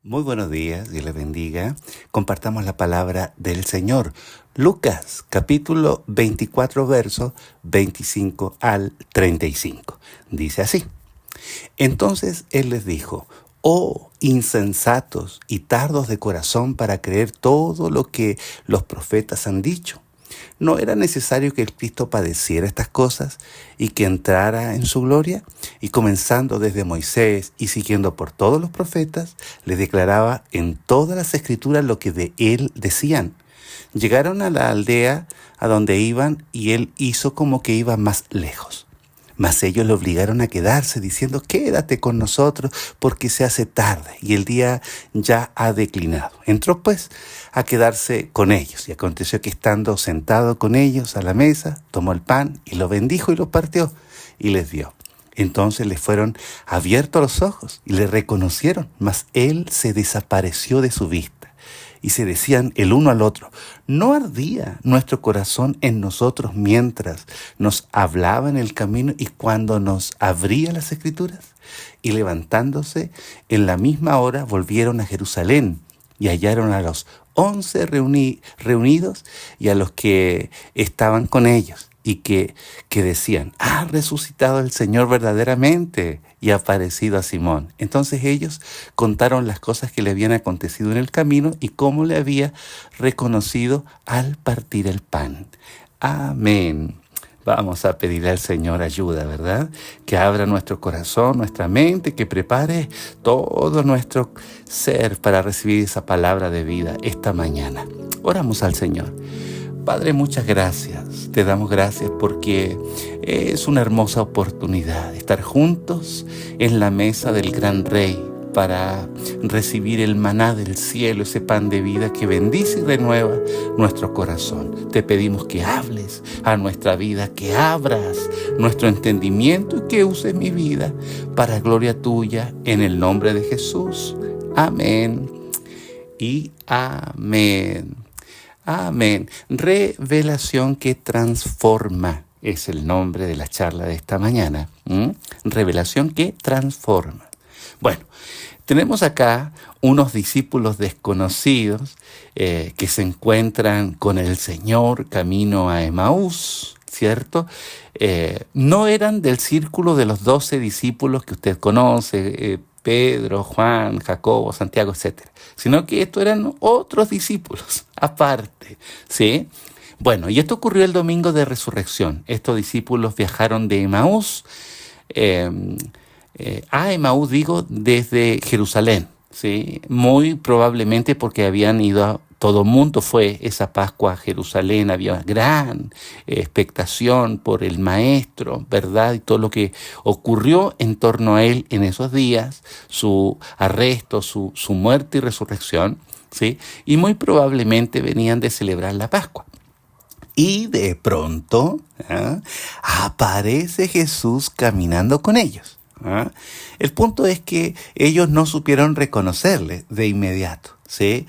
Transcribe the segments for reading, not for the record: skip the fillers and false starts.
Muy buenos días, Dios les bendiga. Compartamos la palabra del Señor. Lucas, capítulo 24, versos 25 al 35. Dice así. Entonces Él les dijo, oh insensatos y tardos de corazón para creer todo lo que los profetas han dicho. ¿No era necesario que el Cristo padeciera estas cosas y que entrara en su gloria? Y comenzando desde Moisés y siguiendo por todos los profetas, les declaraba en todas las escrituras lo que de él decían. Llegaron a la aldea a donde iban y él hizo como que iba más lejos. Mas ellos le obligaron a quedarse, diciendo, quédate con nosotros, porque se hace tarde y el día ya ha declinado. Entró pues a quedarse con ellos, y aconteció que estando sentado con ellos a la mesa, tomó el pan y lo bendijo y lo partió y les dio. Entonces les fueron abiertos los ojos y le reconocieron, mas él se desapareció de su vista. Y se decían el uno al otro, ¿no ardía nuestro corazón en nosotros mientras nos hablaba en el camino y cuando nos abría las escrituras? Y levantándose en la misma hora volvieron a Jerusalén y hallaron a los 11 reunidos y a los que estaban con ellos y que decían, ha resucitado el Señor verdaderamente y ha aparecido a Simón. Entonces ellos contaron las cosas que le habían acontecido en el camino y cómo le había reconocido al partir el pan. Amén. Vamos a pedirle al Señor ayuda, ¿verdad? Que abra nuestro corazón, nuestra mente, que prepare todo nuestro ser para recibir esa palabra de vida esta mañana. Oramos al Señor. Padre, muchas gracias. Te damos gracias porque es una hermosa oportunidad estar juntos en la mesa del gran Rey para recibir el maná del cielo, ese pan de vida que bendice y renueva nuestro corazón. Te pedimos que hables a nuestra vida, que abras nuestro entendimiento y que uses mi vida para gloria tuya en el nombre de Jesús. Amén y amén. Amén. Revelación que transforma es el nombre de la charla de esta mañana. Revelación que transforma. Bueno, tenemos acá unos discípulos desconocidos que se encuentran con el Señor camino a Emaús, ¿cierto? No eran del círculo de los 12 discípulos que usted conoce, Pedro, Juan, Jacobo, Santiago, etc. Sino que estos eran otros discípulos aparte, ¿sí? Bueno, y esto ocurrió el domingo de resurrección. Estos discípulos viajaron de Emaús, a Emaús digo, desde Jerusalén, ¿sí? Muy probablemente porque habían ido todo el mundo fue esa Pascua a Jerusalén, había gran expectación por el Maestro, ¿verdad? Y todo lo que ocurrió en torno a él en esos días, su arresto, su muerte y resurrección, ¿sí? Y muy probablemente venían de celebrar la Pascua. Y de pronto aparece Jesús caminando con ellos. El punto es que ellos no supieron reconocerle de inmediato, ¿sí?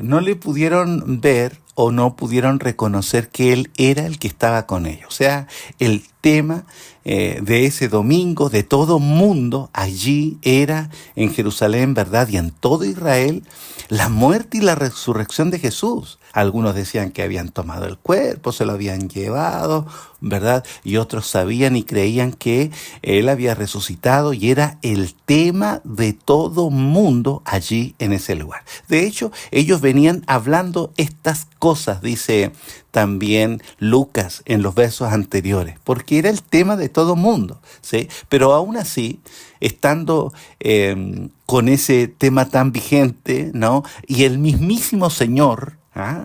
No le pudieron ver o no pudieron reconocer que él era el que estaba con ellos. O sea, el tema de ese domingo de todo mundo allí era en Jerusalén, ¿verdad? Y en todo Israel, la muerte y la resurrección de Jesús. Algunos decían que habían tomado el cuerpo, se lo habían llevado, ¿verdad? Y otros sabían y creían que él había resucitado y era el tema de todo mundo allí en ese lugar. De hecho, ellos venían hablando estas cosas, dice también Lucas en los versos anteriores, porque era el tema de todo mundo, ¿sí? Pero aún así, estando con ese tema tan vigente, ¿no? Y el mismísimo Señor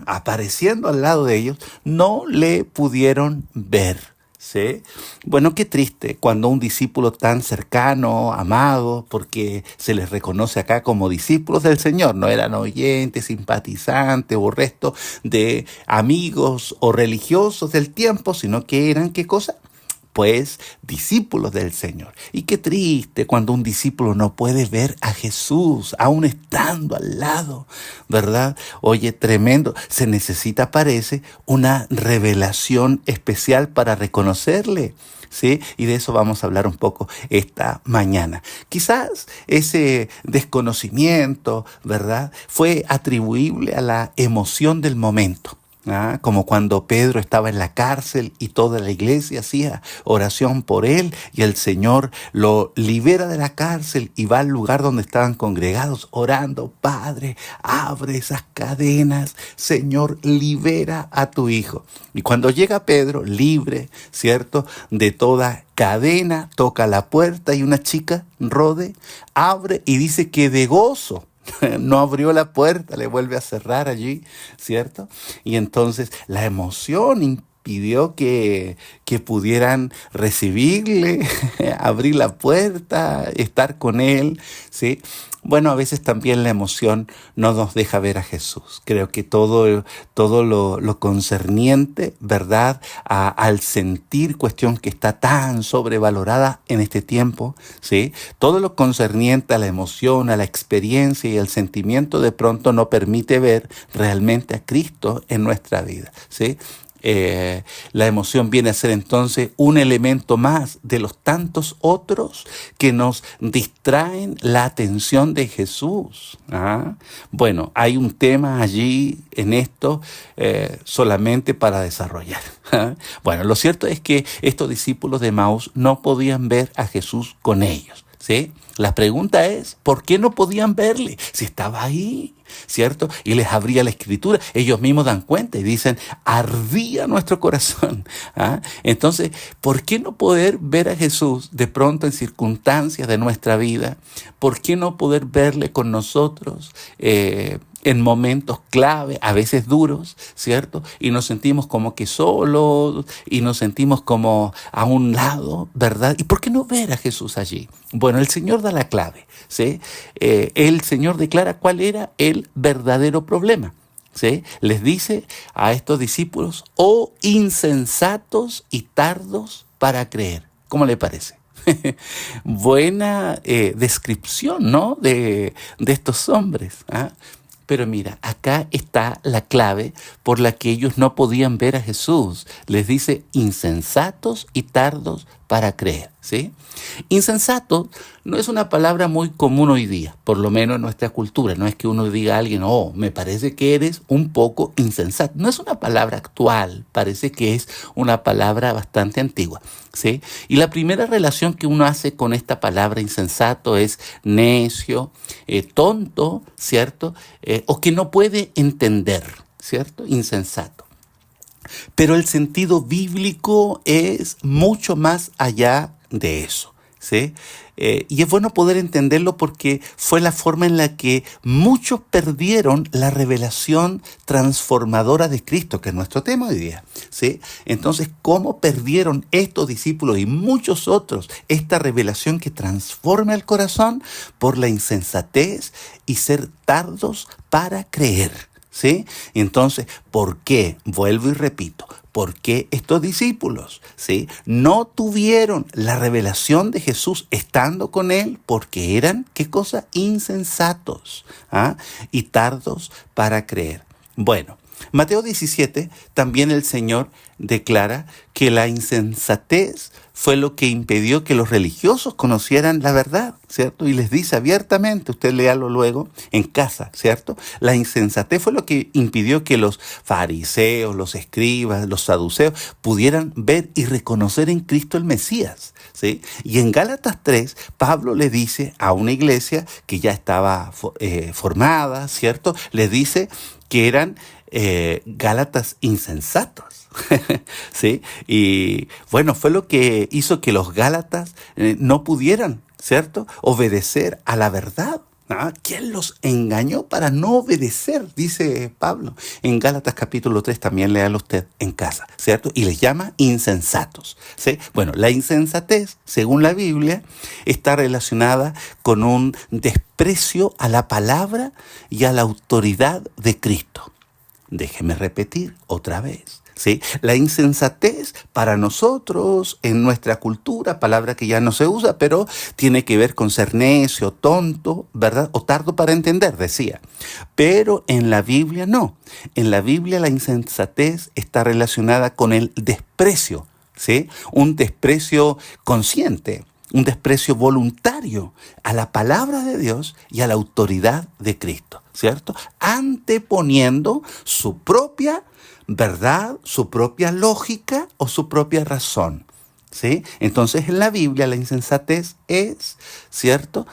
apareciendo al lado de ellos, no le pudieron ver, ¿sí? Bueno, qué triste cuando un discípulo tan cercano, amado, porque se les reconoce acá como discípulos del Señor, no eran oyentes, simpatizantes o resto de amigos o religiosos del tiempo, sino que eran, ¿qué cosa? pues discípulos del Señor. Y qué triste cuando un discípulo no puede ver a Jesús, aún estando al lado, ¿verdad? Oye, tremendo. Se necesita, parece, una revelación especial para reconocerle. ¿Sí? Y de eso vamos a hablar un poco esta mañana. Quizás ese desconocimiento, ¿verdad?, fue atribuible a la emoción del momento. Como cuando Pedro estaba en la cárcel y toda la iglesia hacía oración por él y el Señor lo libera de la cárcel y va al lugar donde estaban congregados orando: Padre, abre esas cadenas, Señor, libera a tu hijo. Y cuando llega Pedro, libre, ¿cierto?, de toda cadena, toca la puerta y una chica, Rode, abre y dice que de gozo no abrió la puerta, le vuelve a cerrar allí, ¿cierto? Y entonces la emoción impidió que pudieran recibirle, abrir la puerta, estar con él, ¿sí? Bueno, a veces también la emoción no nos deja ver a Jesús. Creo que todo lo concerniente, ¿verdad?, al sentir, cuestión que está tan sobrevalorada en este tiempo, ¿sí? Todo lo concerniente a la emoción, a la experiencia y al sentimiento de pronto no permite ver realmente a Cristo en nuestra vida, ¿sí? La emoción viene a ser entonces un elemento más de los tantos otros que nos distraen la atención de Jesús. Bueno, hay un tema allí en esto solamente para desarrollar. Bueno, lo cierto es que estos discípulos de Emaús no podían ver a Jesús con ellos, ¿sí? La pregunta es, ¿por qué no podían verle si estaba ahí? ¿Cierto? Y les abría la escritura. Ellos mismos dan cuenta y dicen: ardía nuestro corazón. Entonces, ¿por qué no poder ver a Jesús de pronto en circunstancias de nuestra vida? ¿Por qué no poder verle con nosotros en momentos clave, a veces duros, ¿cierto? Y nos sentimos como que solos y nos sentimos como a un lado, ¿verdad? ¿Y por qué no ver a Jesús allí? Bueno, el Señor da la clave, ¿sí? El Señor declara cuál era el verdadero problema, ¿sí? Les dice a estos discípulos: oh insensatos y tardos para creer. ¿Cómo le parece? Buena descripción, ¿no?, de estos hombres. Pero mira, acá está la clave por la que ellos no podían ver a Jesús. Les dice: insensatos y tardos para creer, ¿sí? Insensato no es una palabra muy común hoy día, por lo menos en nuestra cultura. No es que uno diga a alguien: oh, me parece que eres un poco insensato. No es una palabra actual, parece que es una palabra bastante antigua, ¿sí? Y la primera relación que uno hace con esta palabra insensato es necio, tonto, ¿cierto? O que no puede entender, ¿cierto? Insensato. Pero el sentido bíblico es mucho más allá de eso, ¿sí? Y es bueno poder entenderlo porque fue la forma en la que muchos perdieron la revelación transformadora de Cristo, que es nuestro tema hoy día, ¿sí? Entonces, ¿cómo perdieron estos discípulos y muchos otros esta revelación que transforma el corazón? Por la insensatez y ser tardos para creer, ¿sí? Entonces, ¿por qué? Vuelvo y repito. ¿Por qué estos discípulos, ¿sí?, no tuvieron la revelación de Jesús estando con él? Porque eran, ¿qué cosa? Insensatos y tardos para creer. Bueno, Mateo 17, también el Señor declara que la insensatez fue lo que impidió que los religiosos conocieran la verdad, ¿cierto? Y les dice abiertamente, usted léalo luego en casa, ¿cierto? La insensatez fue lo que impidió que los fariseos, los escribas, los saduceos pudieran ver y reconocer en Cristo el Mesías, ¿sí? Y en Gálatas 3, Pablo le dice a una iglesia que ya estaba formada, ¿cierto? Le dice que eran Gálatas insensatos. ¿Sí? Y bueno, fue lo que hizo que los Gálatas no pudieran, ¿cierto?, obedecer a la verdad. ¿Quién los engañó para no obedecer? Dice Pablo en Gálatas capítulo 3, también léalo usted en casa, ¿cierto? Y les llama insensatos, ¿sí? Bueno, la insensatez, según la Biblia, está relacionada con un desprecio a la palabra y a la autoridad de Cristo. Déjeme repetir otra vez. ¿sí? La insensatez para nosotros, en nuestra cultura, palabra que ya no se usa, pero tiene que ver con ser necio, tonto, ¿verdad? O tardo para entender, decía. Pero en la Biblia no. En la Biblia la insensatez está relacionada con el desprecio, ¿sí? Un desprecio consciente, un desprecio voluntario a la palabra de Dios y a la autoridad de Cristo, ¿cierto? Anteponiendo su propia verdad, su propia lógica o su propia razón, ¿sí? Entonces en la Biblia la insensatez es, ¿cierto?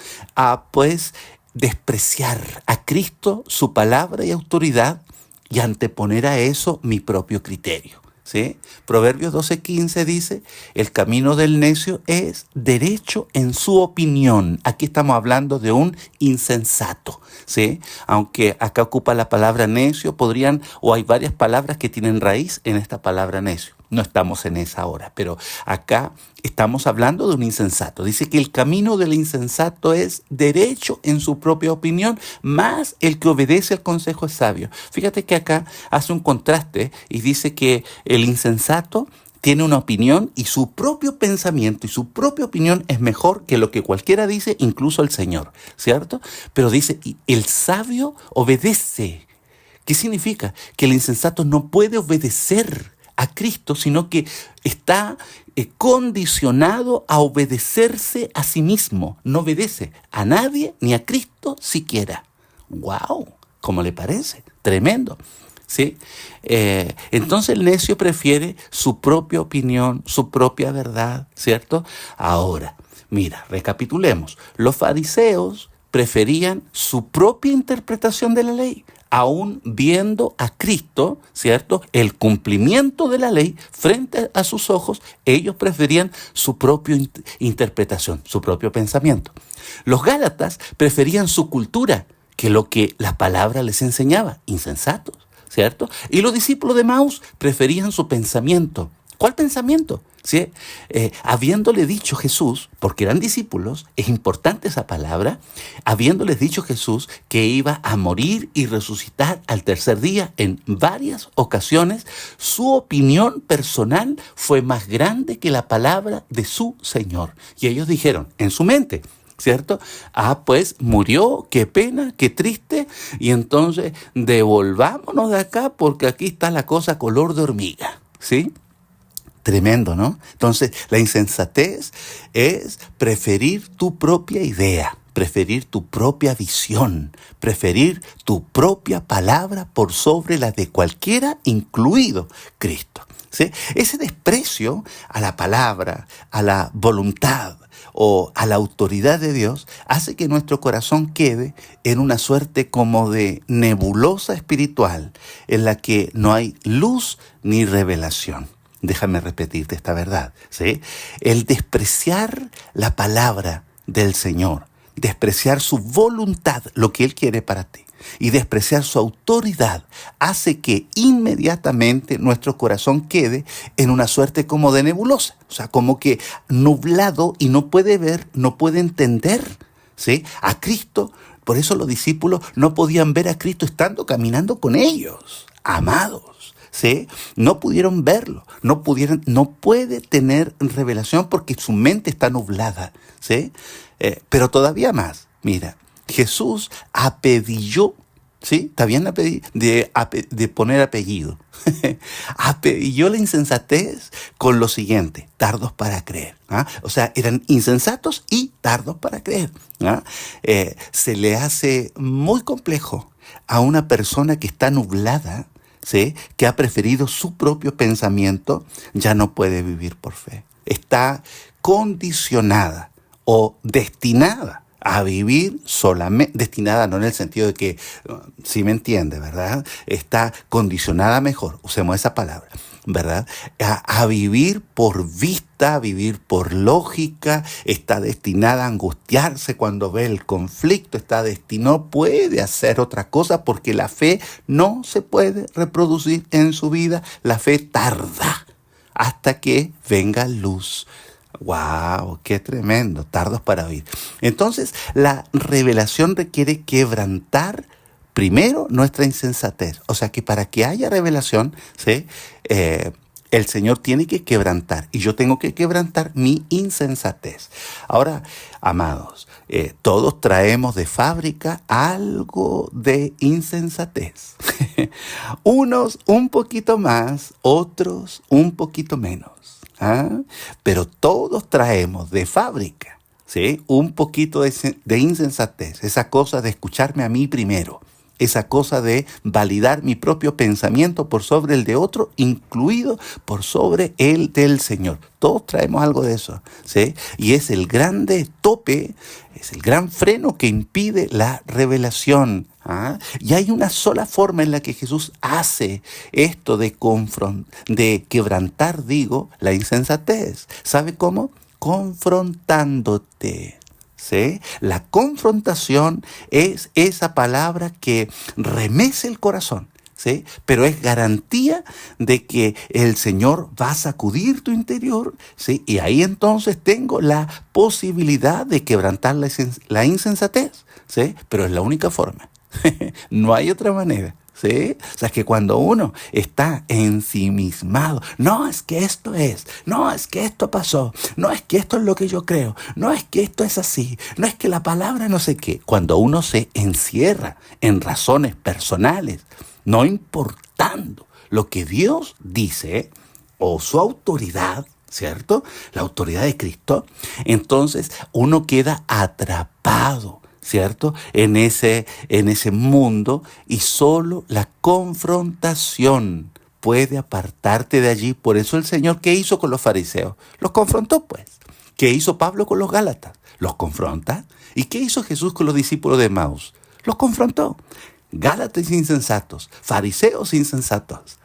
Pues despreciar a Cristo, su palabra y autoridad y anteponer a eso mi propio criterio. ¿Sí? Proverbios 12:15 dice, el camino del necio es derecho en su opinión. Aquí estamos hablando de un insensato, ¿sí? Aunque acá ocupa la palabra necio, o hay varias palabras que tienen raíz en esta palabra necio. No estamos en esa hora, pero acá estamos hablando de un insensato. Dice que el camino del insensato es derecho en su propia opinión, más el que obedece al consejo es sabio. Fíjate que acá hace un contraste y dice que el insensato tiene una opinión y su propio pensamiento y su propia opinión es mejor que lo que cualquiera dice, incluso el Señor, ¿cierto? Pero dice, el sabio obedece. ¿Qué significa? Que el insensato no puede obedecer a Cristo, sino que está condicionado a obedecerse a sí mismo. No obedece a nadie ni a Cristo siquiera. ¡Wow! ¿Cómo le parece? Tremendo. ¿Sí? Entonces el necio prefiere su propia opinión, su propia verdad, ¿cierto? Ahora, mira, recapitulemos. Los fariseos preferían su propia interpretación de la ley, aún viendo a Cristo, ¿cierto? El cumplimiento de la ley frente a sus ojos, ellos preferían su propia interpretación, su propio pensamiento. Los gálatas preferían su cultura que lo que la palabra les enseñaba, insensatos, ¿cierto? Y los discípulos de Maús preferían su pensamiento. ¿Cuál pensamiento? ¿Sí? Habiéndole dicho Jesús, porque eran discípulos, es importante esa palabra, habiéndoles dicho Jesús que iba a morir y resucitar al tercer día en varias ocasiones, su opinión personal fue más grande que la palabra de su Señor. Y ellos dijeron en su mente, ¿cierto? Pues murió, qué pena, qué triste, y entonces devolvámonos de acá porque aquí está la cosa color de hormiga, ¿sí? Tremendo, ¿no? Entonces, la insensatez es preferir tu propia idea, preferir tu propia visión, preferir tu propia palabra por sobre la de cualquiera, incluido Cristo, ¿sí? Ese desprecio a la palabra, a la voluntad o a la autoridad de Dios hace que nuestro corazón quede en una suerte como de nebulosa espiritual en la que no hay luz ni revelación. Déjame repetirte esta verdad, ¿sí? El despreciar la palabra del Señor, despreciar su voluntad, lo que Él quiere para ti, y despreciar su autoridad, hace que inmediatamente nuestro corazón quede en una suerte como de nebulosa, o sea, como que nublado y no puede ver, no puede entender, ¿sí? A Cristo. Por eso los discípulos no podían ver a Cristo estando caminando con ellos, amados. ¿Sí? No pudieron verlo, no puede tener revelación porque su mente está nublada, ¿sí? Pero todavía más, mira, Jesús apedilló, ¿sí? Está bien de poner apellido. Apedilló la insensatez con lo siguiente, tardos para creer. ¿Ah? O sea, eran insensatos y tardos para creer. ¿Ah? Se le hace muy complejo a una persona que está nublada, ¿sí? Que ha preferido su propio pensamiento, ya no puede vivir por fe. Está condicionada o destinada a vivir solamente, destinada no en el sentido de que, sí me entiende, ¿verdad? Está condicionada mejor, usemos esa palabra, ¿verdad? A vivir por vista, a vivir por lógica, está destinada a angustiarse cuando ve el conflicto, no puede hacer otra cosa porque la fe no se puede reproducir en su vida, la fe tarda hasta que venga luz. ¡Wow! ¡Qué tremendo! Tardos para oír. Entonces, la revelación requiere quebrantar primero nuestra insensatez. O sea que para que haya revelación, ¿sí? El Señor tiene que quebrantar y yo tengo que quebrantar mi insensatez. Ahora, amados, todos traemos de fábrica algo de insensatez. Unos un poquito más, otros un poquito menos. ¿Ah? Pero todos traemos de fábrica, ¿sí? Un poquito de insensatez, esa cosa de escucharme a mí primero. Esa cosa de validar mi propio pensamiento por sobre el de otro, incluido por sobre el del Señor. Todos traemos algo de eso, ¿sí? Y es el grande tope, es el gran freno que impide la revelación. ¿Ah? Y hay una sola forma en la que Jesús hace esto de quebrantar, la insensatez. ¿Sabe cómo? Confrontándote. ¿Sí? La confrontación es esa palabra que remece el corazón, ¿sí? Pero es garantía de que el Señor va a sacudir tu interior, ¿sí? Y ahí entonces tengo la posibilidad de quebrantar la insensatez, ¿sí? Pero es la única forma. No hay otra manera. ¿Sí? O sea, que cuando uno está ensimismado, no es que esto es, no es que esto pasó, no es que esto es lo que yo creo, no es que esto es así, no es que la palabra no sé qué. Cuando uno se encierra en razones personales, no importando lo que Dios dice o su autoridad, ¿cierto? La autoridad de Cristo, entonces uno queda atrapado, ¿cierto? En ese mundo, y solo la confrontación puede apartarte de allí. Por eso el Señor, ¿qué hizo con los fariseos? Los confrontó, pues. ¿Qué hizo Pablo con los gálatas? Los confronta. ¿Y qué hizo Jesús con los discípulos de Emaús? Los confrontó. Gálatas insensatos, fariseos insensatos,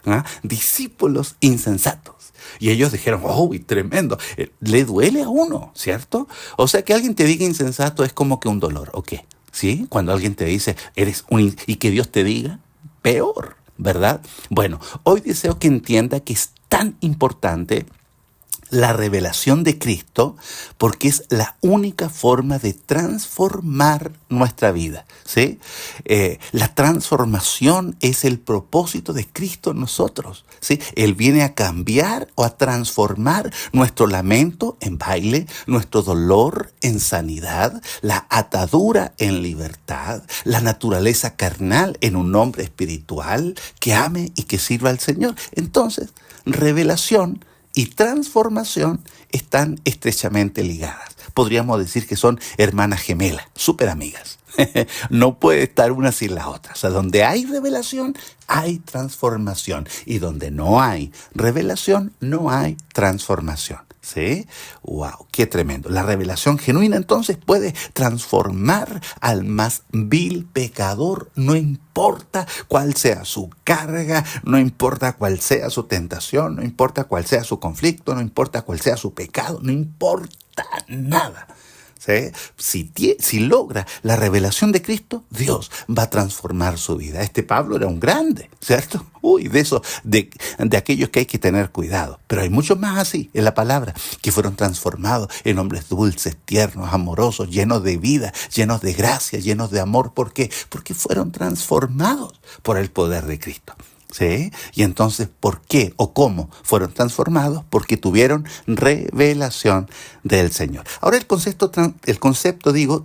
discípulos insensatos. Y ellos dijeron, oh, tremendo, le duele a uno, ¿cierto? O sea, que alguien te diga insensato es como que un dolor, ¿o qué? ¿Sí? Cuando alguien te dice, y que Dios te diga, peor, ¿verdad? Bueno, hoy deseo que entienda que es tan importante la revelación de Cristo, porque es la única forma de transformar nuestra vida, ¿sí? La transformación es el propósito de Cristo en nosotros, ¿sí? Él viene a cambiar o a transformar nuestro lamento en baile, nuestro dolor en sanidad, la atadura en libertad, la naturaleza carnal en un hombre espiritual que ame y que sirva al Señor. Entonces, revelación y transformación están estrechamente ligadas. Podríamos decir que son hermanas gemelas, súper amigas. No puede estar una sin la otra. O sea, donde hay revelación, hay transformación. Y donde no hay revelación, no hay transformación. ¿Sí? ¡Wow! ¡Qué tremendo! La revelación genuina entonces puede transformar al más vil pecador, no importa cuál sea su carga, no importa cuál sea su tentación, no importa cuál sea su conflicto, no importa cuál sea su pecado, no importa nada. ¿Sí? Si logra la revelación de Cristo, Dios va a transformar su vida. Este Pablo era un grande, ¿cierto? De eso, de aquellos que hay que tener cuidado. Pero hay muchos más así en la palabra, que fueron transformados en hombres dulces, tiernos, amorosos, llenos de vida, llenos de gracia, llenos de amor. ¿Por qué? Porque fueron transformados por el poder de Cristo. ¿Sí? Y entonces, ¿por qué o cómo fueron transformados? Porque tuvieron revelación del Señor. Ahora el concepto,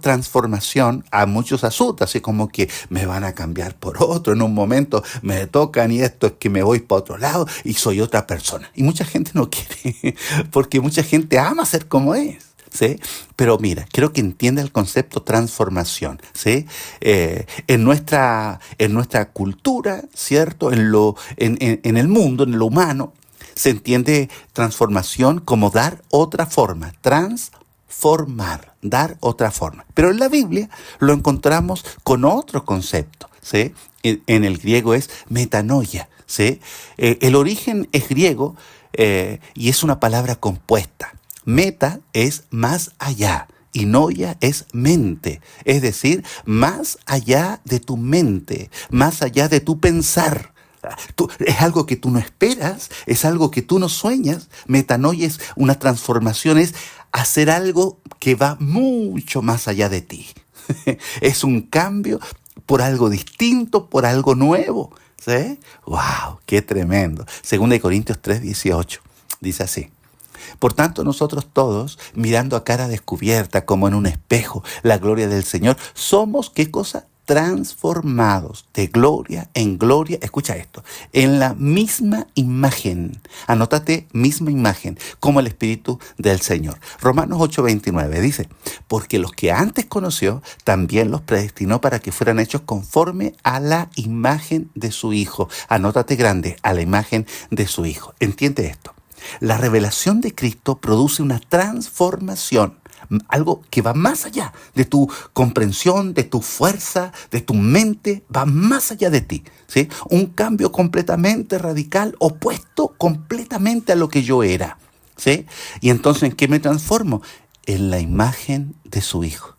transformación a muchos asusta, así como que me van a cambiar por otro, en un momento me tocan y esto es que me voy para otro lado y soy otra persona. Y mucha gente no quiere, porque mucha gente ama ser como es. ¿Sí? Pero mira, quiero que entienda el concepto transformación, ¿sí? En nuestra cultura, ¿cierto? En el mundo, en lo humano, se entiende transformación como dar otra forma, transformar, dar otra forma. Pero en la Biblia lo encontramos con otro concepto, ¿sí? En el griego es metanoia, ¿sí? El origen es griego y es una palabra compuesta. Meta es más allá y noia es mente, es decir, más allá de tu mente, más allá de tu pensar. Es algo que tú no esperas, es algo que tú no sueñas. Metanoia es una transformación, es hacer algo que va mucho más allá de ti. Es un cambio por algo distinto, por algo nuevo. ¿Sí? ¡Wow! ¡Qué tremendo! 2 Corintios 3:18 dice así: por tanto, nosotros todos, mirando a cara descubierta como en un espejo la gloria del Señor, somos, ¿qué cosa? Transformados de gloria en gloria, escucha esto, en la misma imagen, anótate, misma imagen, como el Espíritu del Señor. Romanos 8:29 dice: porque los que antes conoció, también los predestinó para que fueran hechos conforme a la imagen de su Hijo. Anótate grande, a la imagen de su Hijo. Entiende esto. La revelación de Cristo produce una transformación, algo que va más allá de tu comprensión, de tu fuerza, de tu mente, va más allá de ti, ¿sí? Un cambio completamente radical, opuesto completamente a lo que yo era, ¿sí? Y entonces, ¿en qué me transformo? En la imagen de su Hijo.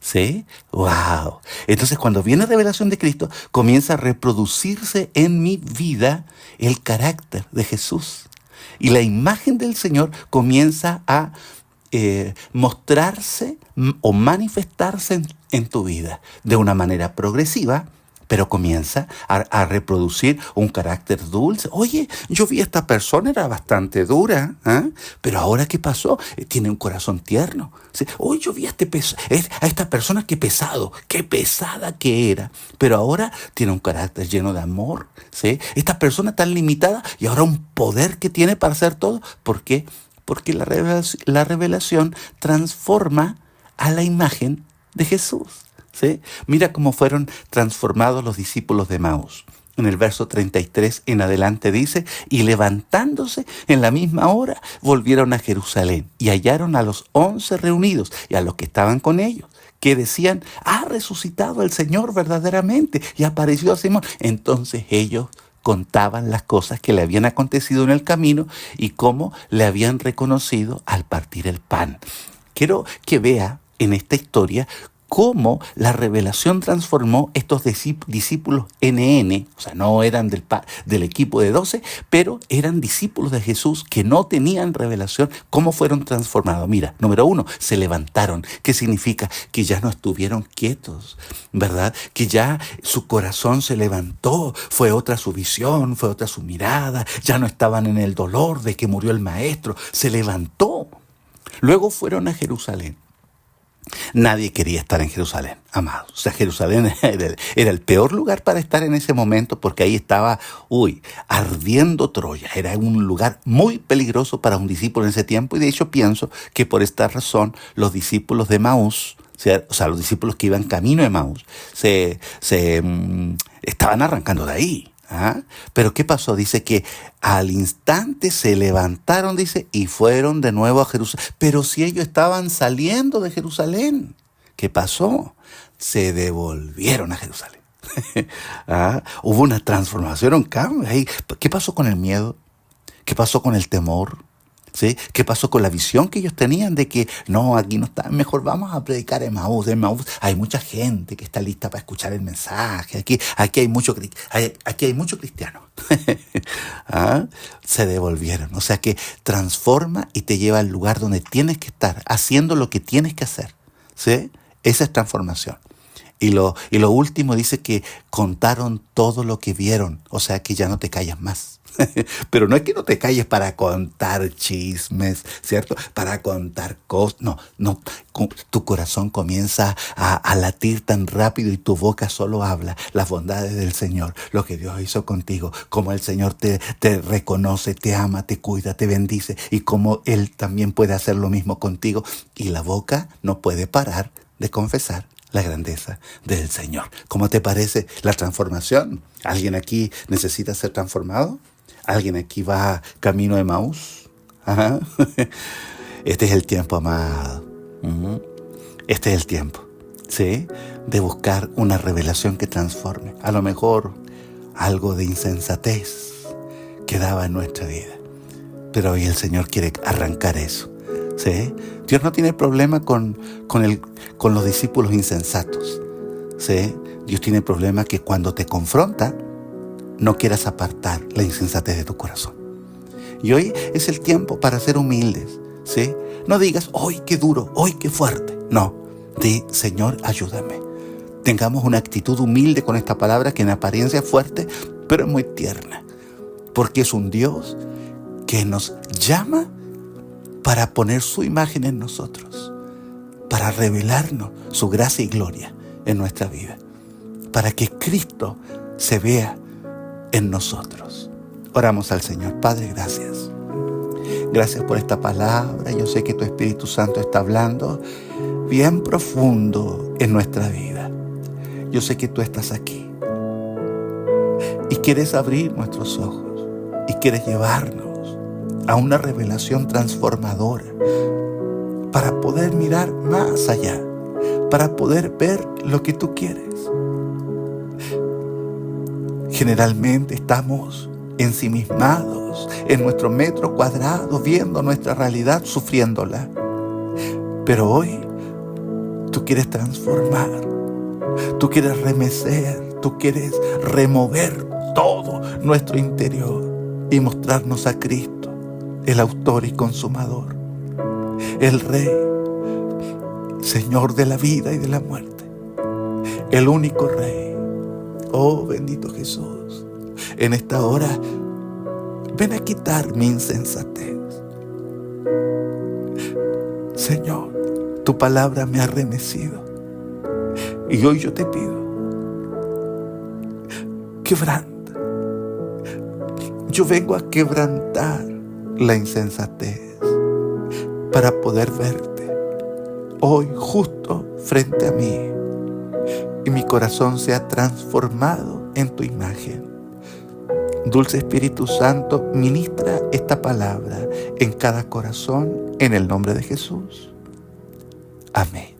¿Sí? ¡Wow! Entonces, cuando viene revelación de Cristo, comienza a reproducirse en mi vida el carácter de Jesús. Y la imagen del Señor comienza a mostrarse o manifestarse en tu vida de una manera progresiva, pero comienza a reproducir un carácter dulce. Oye, yo vi a esta persona, era bastante dura, ¿eh? Pero ahora, ¿qué pasó? Tiene un corazón tierno. ¿Sí? Oye, yo vi a esta persona, qué pesado, qué pesada que era, pero ahora tiene un carácter lleno de amor. ¿Sí? Esta persona tan limitada y ahora un poder que tiene para hacer todo. ¿Por qué? Porque la revelación transforma a la imagen de Jesús. ¿Sí? Mira cómo fueron transformados los discípulos de Emaús. En el verso 33 en adelante dice: y levantándose en la misma hora, volvieron a Jerusalén y hallaron a los 11 reunidos y a los que estaban con ellos, que decían: ha resucitado el Señor verdaderamente y apareció a Simón. Entonces ellos contaban las cosas que le habían acontecido en el camino y cómo le habían reconocido al partir el pan. Quiero que vea en esta historia cómo la revelación transformó estos discípulos NN, o sea, no eran del equipo de 12, pero eran discípulos de Jesús que no tenían revelación. ¿Cómo fueron transformados? Mira, número 1, se levantaron. ¿Qué significa? Que ya no estuvieron quietos, ¿verdad? Que ya su corazón se levantó, fue otra su visión, fue otra su mirada, ya no estaban en el dolor de que murió el maestro, se levantó. Luego fueron a Jerusalén. Nadie quería estar en Jerusalén, amados. O sea, Jerusalén era el peor lugar para estar en ese momento, porque ahí estaba, ardiendo Troya. Era un lugar muy peligroso para un discípulo en ese tiempo, y de hecho pienso que por esta razón los discípulos de Emaús, o sea, los discípulos que iban camino a Emaús, estaban arrancando de ahí. ¿Ah? Pero ¿qué pasó? Dice que al instante se levantaron, dice, y fueron de nuevo a Jerusalén. Pero si ellos estaban saliendo de Jerusalén, ¿qué pasó? Se devolvieron a Jerusalén. ¿Ah? Hubo una transformación, un cambio ahí. ¿Qué pasó con el miedo? ¿Qué pasó con el temor? ¿Sí? ¿Qué pasó con la visión que ellos tenían de que no, aquí no está, mejor vamos a predicar en Emaús? En Emaús hay mucha gente que está lista para escuchar el mensaje, aquí hay mucho cristiano. ¿Ah? Se devolvieron. O sea que transforma y te lleva al lugar donde tienes que estar, haciendo lo que tienes que hacer. ¿Sí? Esa es transformación. Y lo último dice que contaron todo lo que vieron, o sea que ya no te callas más. Pero no es que no te calles para contar chismes, ¿cierto? Para contar cosas. No. Tu corazón comienza a latir tan rápido y tu boca solo habla las bondades del Señor, lo que Dios hizo contigo, cómo el Señor te reconoce, te ama, te cuida, te bendice, y cómo Él también puede hacer lo mismo contigo. Y la boca no puede parar de confesar la grandeza del Señor. ¿Cómo te parece la transformación? ¿Alguien aquí necesita ser transformado? ¿Alguien aquí va camino de Emaús? Ajá. Este es el tiempo, amado. Este es el tiempo, ¿sí? De buscar una revelación que transforme. A lo mejor algo de insensatez quedaba en nuestra vida, pero hoy el Señor quiere arrancar eso. ¿Sí? Dios no tiene problema con los discípulos insensatos. ¿Sí? Dios tiene problema que cuando te confronta, no quieras apartar la insensatez de tu corazón. Y hoy es el tiempo para ser humildes. ¿Sí? No digas, ¡ay, qué duro! ¡Ay, qué fuerte! No, di, Señor, ayúdame. tengamos una actitud humilde con esta palabra que en apariencia es fuerte, pero es muy tierna, porque es un Dios que nos llama para poner su imagen en nosotros, para revelarnos su gracia y gloria en nuestra vida, para que Cristo se vea en nosotros. Oramos al Señor. Padre, gracias. Gracias por esta palabra. Yo sé que tu Espíritu Santo está hablando bien profundo en nuestra vida. Yo sé que tú estás aquí y quieres abrir nuestros ojos y quieres llevarnos a una revelación transformadora para poder mirar más allá, para poder ver lo que tú quieres. Generalmente estamos ensimismados en nuestro metro cuadrado, viendo nuestra realidad, sufriéndola. Pero hoy tú quieres transformar, tú quieres remecer, tú quieres remover todo nuestro interior y mostrarnos a Cristo, el autor y consumador, el Rey, Señor de la vida y de la muerte, el único Rey. Oh, bendito Jesús, en esta hora ven a quitar mi insensatez. Señor, tu palabra me ha remecido y hoy yo te pido, quebranta. Yo vengo a quebrantar la insensatez para poder verte hoy justo frente a mí y mi corazón sea transformado en tu imagen. Dulce Espíritu Santo, ministra esta palabra en cada corazón en el nombre de Jesús. Amén.